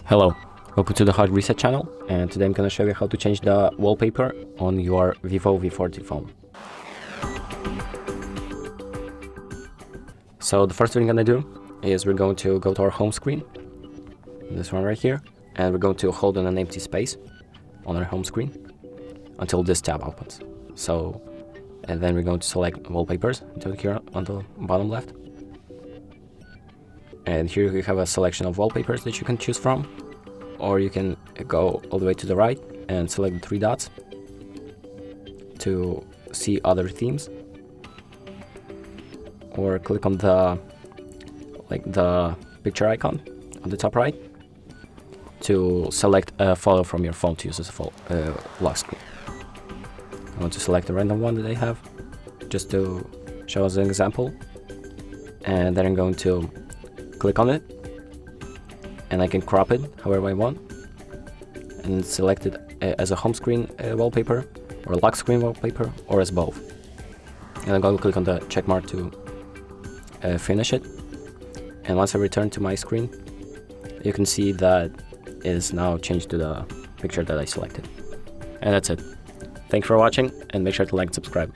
Hello, welcome to the Hard Reset channel, and today I'm gonna show you how to change the wallpaper on your VIVO V40 phone. So the first thing we're gonna do is we're going to go to our home screen, this one right here, and we're going to hold on an empty space on our home screen until this tab opens. And then we're going to select wallpapers until here on the bottom left. And here you have a selection of wallpapers that you can choose from, or you can go all the way to the right and select the three dots to see other themes, or click on the picture icon on the top right to select a photo from your phone to use as a lock screen. I want to select a random one that I have just to show as an example, and then I'm going to click on it, and I can crop it however I want and select it as a home screen wallpaper, or a lock screen wallpaper, or as both. And I'm going to click on the check mark to finish it. And once I return to my screen, you can see that it is now changed to the picture that I selected. And that's it. Thanks for watching, and make sure to like and subscribe.